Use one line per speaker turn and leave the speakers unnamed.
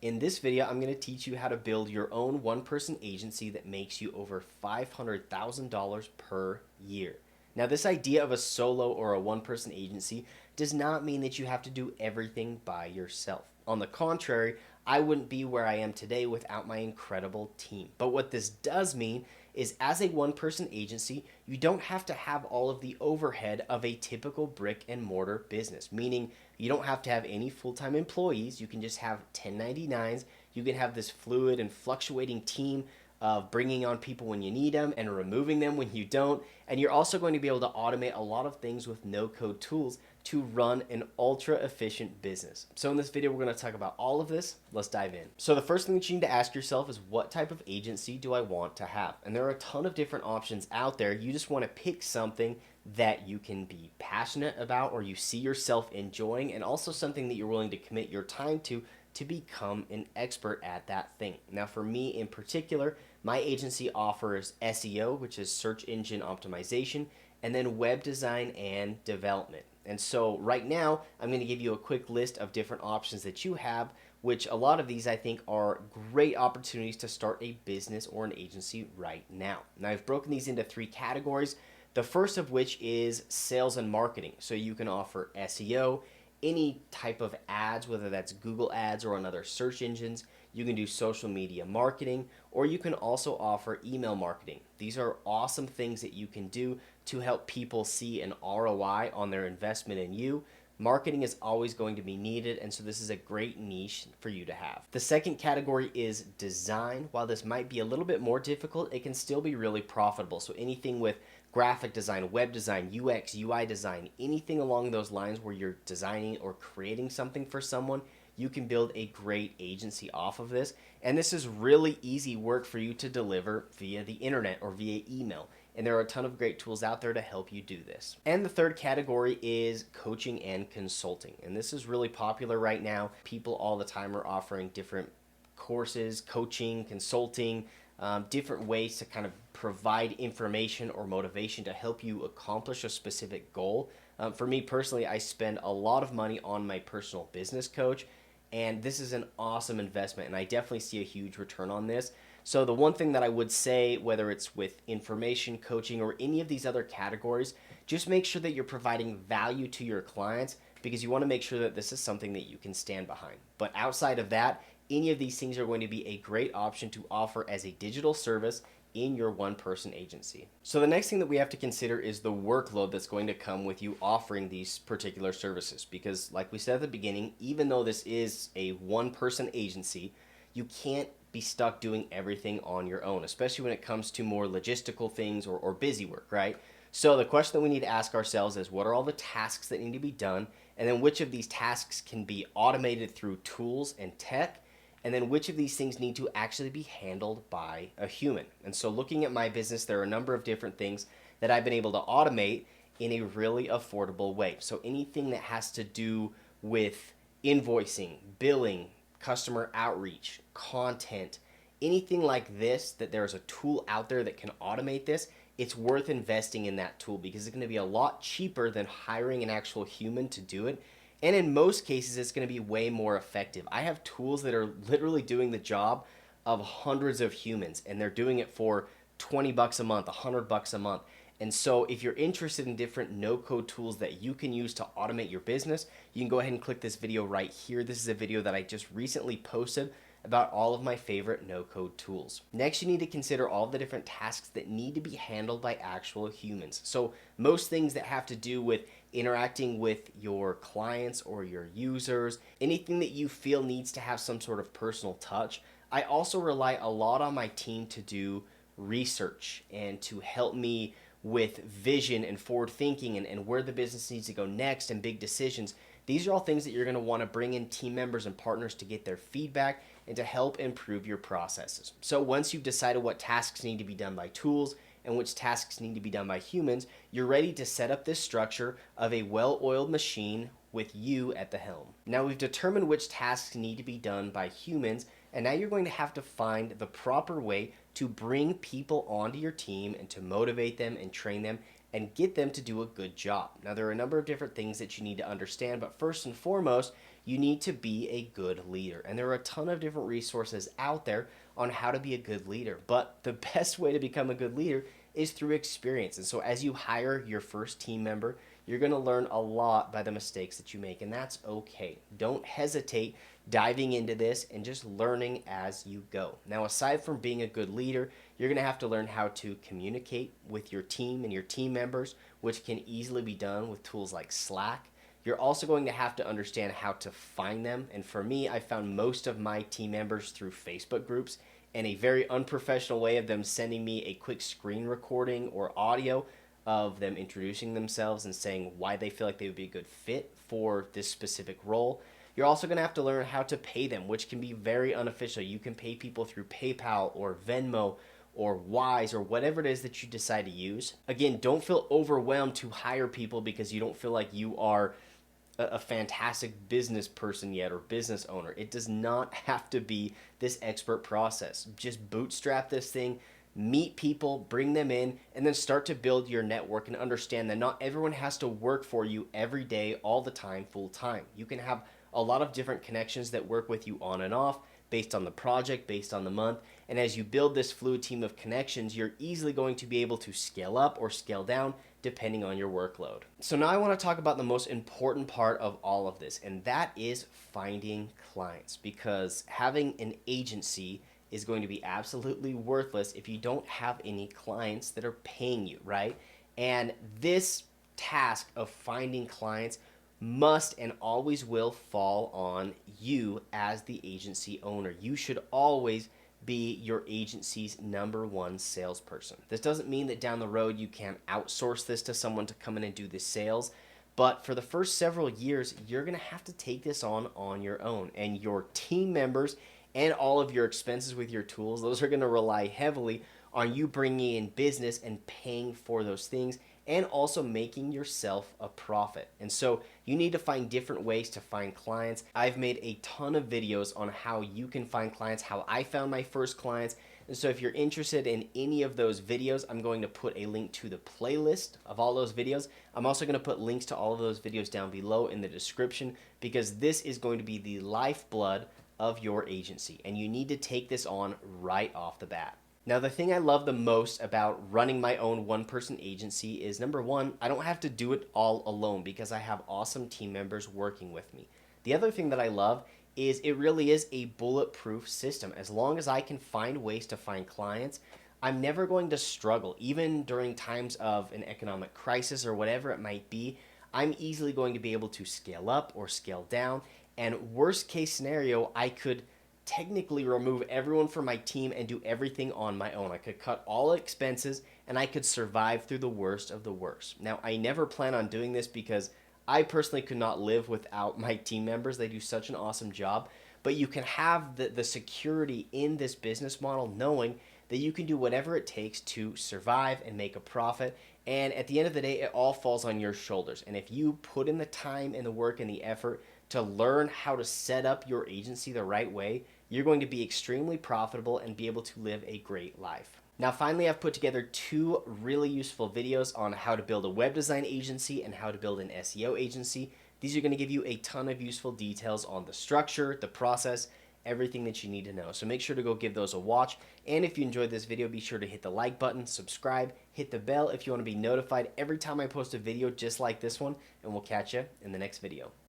In this video, I'm going to teach you how to build your own one-person agency that makes you over $500,000 per year. Now, this idea of a solo or a one-person agency does not mean that you have to do everything by yourself. On the contrary, I wouldn't be where I am today without my incredible team. But what this does mean is as a one-person agency, you don't have to have all of the overhead of a typical brick and mortar business, meaning you don't have to have any full-time employees. You can just have 1099s. You can have this fluid and fluctuating team of bringing on people when you need them and removing them when you don't. And you're also going to be able to automate a lot of things with no-code tools to run an ultra efficient business. So in this video, we're going to talk about all of this. Let's dive in. So the first thing that you need to ask yourself is, what type of agency do I want to have? And there are a ton of different options out there. You just want to pick something that you can be passionate about or you see yourself enjoying, and also something that you're willing to commit your time to become an expert at that thing. Now, for me in particular, my agency offers SEO, which is search engine optimization, and then web design and development. And so right now, I'm going to give you a quick list of different options that you have, which a lot of these I think are great opportunities to start a business or an agency right now. Now, I've broken these into three categories. The first of which is sales and marketing. So you can offer SEO, any type of ads, whether that's Google ads or on other search engines. You can do social media marketing, or you can also offer email marketing. These are awesome things that you can do to help people see an ROI on their investment in you. Marketing is always going to be needed, and so this is a great niche for you to have. The second category is design. While this might be a little bit more difficult, it can still be really profitable. So anything with graphic design, web design, UX, UI design, anything along those lines where you're designing or creating something for someone, you can build a great agency off of this. And this is really easy work for you to deliver via the internet or via email. And there are a ton of great tools out there to help you do this. And the third category is coaching and consulting. And this is really popular right now. People all the time are offering different courses, coaching, consulting, different ways to kind of provide information or motivation to help you accomplish a specific goal. For me personally, I spend a lot of money on my personal business coach, and this is an awesome investment, and I definitely see a huge return on this. So the one thing that I would say, whether it's with information coaching or any of these other categories, just make sure that you're providing value to your clients, because you want to make sure that this is something that you can stand behind. But outside of that, any of these things are going to be a great option to offer as a digital service in your one-person agency. So the next thing that we have to consider is the workload that's going to come with you offering these particular services. Because like we said at the beginning, even though this is a one-person agency, you can't be stuck doing everything on your own, especially when it comes to more logistical things or busy work, right? So the question that we need to ask ourselves is, what are all the tasks that need to be done? And then which of these tasks can be automated through tools and tech? And then which of these things need to actually be handled by a human? And so looking at my business, there are a number of different things that I've been able to automate in a really affordable way. So anything that has to do with invoicing, billing, customer outreach, content, anything like this, that there's a tool out there that can automate this, it's worth investing in that tool, because it's going to be a lot cheaper than hiring an actual human to do it. And in most cases, it's going to be way more effective. I have tools that are literally doing the job of hundreds of humans, and they're doing it for 20 bucks a month, 100 bucks a month. And so if you're interested in different no-code tools that you can use to automate your business, you can go ahead and click this video right here. This is a video that I just recently posted about all of my favorite no-code tools. Next, you need to consider all the different tasks that need to be handled by actual humans. So most things that have to do with interacting with your clients or your users, anything that you feel needs to have some sort of personal touch. I also rely a lot on my team to do research and to help me with vision and forward thinking and where the business needs to go next and big decisions. These are all things that you're going to want to bring in team members and partners to get their feedback and to help improve your processes. So once you've decided what tasks need to be done by tools and which tasks need to be done by humans, you're ready to set up this structure of a well-oiled machine with you at the helm. Now we've determined which tasks need to be done by humans, and now you're going to have to find the proper way to bring people onto your team and to motivate them and train them and get them to do a good job. Now, there are a number of different things that you need to understand, but first and foremost, you need to be a good leader. And there are a ton of different resources out there on how to be a good leader. But the best way to become a good leader is through experience. And so as you hire your first team member, you're going to learn a lot by the mistakes that you make, and that's okay. Don't hesitate diving into this and just learning as you go. Now, aside from being a good leader, you're going to have to learn how to communicate with your team and your team members, which can easily be done with tools like Slack. You're also going to have to understand how to find them. And for me, I found most of my team members through Facebook groups and a very unprofessional way of them sending me a quick screen recording or audio of them introducing themselves and saying why they feel like they would be a good fit for this specific role. You're also going to have to learn how to pay them, which can be very unofficial. You can pay people through PayPal or Venmo or Wise or whatever it is that you decide to use. Again, don't feel overwhelmed to hire people because you don't feel like you are a fantastic business person yet or business owner. It does not have to be this expert process. Just bootstrap this thing, meet people, bring them in, and then start to build your network and understand that not everyone has to work for you every day, all the time, full time. You can have a lot of different connections that work with you on and off based on the project, based on the month. And as you build this fluid team of connections, you're easily going to be able to scale up or scale down depending on your workload. So now I want to talk about the most important part of all of this, and that is finding clients, because having an agency is going to be absolutely worthless if you don't have any clients that are paying you, right? And this task of finding clients must and always will fall on you as the agency owner. You should always be your agency's #1 salesperson. This doesn't mean that down the road you can't outsource this to someone to come in and do the sales, but for the first several years, you're going to have to take this on your own, and your team members and all of your expenses with your tools, those are going to rely heavily on you bringing in business and paying for those things, and also making yourself a profit. And so you need to find different ways to find clients. I've made a ton of videos on how you can find clients, how I found my first clients. And so if you're interested in any of those videos, I'm going to put a link to the playlist of all those videos. I'm also going to put links to all of those videos down below in the description, because this is going to be the lifeblood of your agency, and you need to take this on right off the bat. Now, the thing I love the most about running my own one-person agency is, #1, I don't have to do it all alone because I have awesome team members working with me. The other thing that I love is it really is a bulletproof system. As long as I can find ways to find clients, I'm never going to struggle. Even during times of an economic crisis or whatever it might be, I'm easily going to be able to scale up or scale down. And worst case scenario, I could technically remove everyone from my team and do everything on my own. I could cut all expenses and I could survive through the worst of the worst. Now, I never plan on doing this because I personally could not live without my team members. They do such an awesome job. But you can have the security in this business model knowing that you can do whatever it takes to survive and make a profit. And at the end of the day, it all falls on your shoulders. And if you put in the time and the work and the effort to learn how to set up your agency the right way, you're going to be extremely profitable and be able to live a great life. Now, finally, I've put together 2 really useful videos on how to build a web design agency and how to build an SEO agency. These are going to give you a ton of useful details on the structure, the process, everything that you need to know. So make sure to go give those a watch. And if you enjoyed this video, be sure to hit the like button, subscribe, hit the bell if you want to be notified every time I post a video just like this one, and we'll catch you in the next video.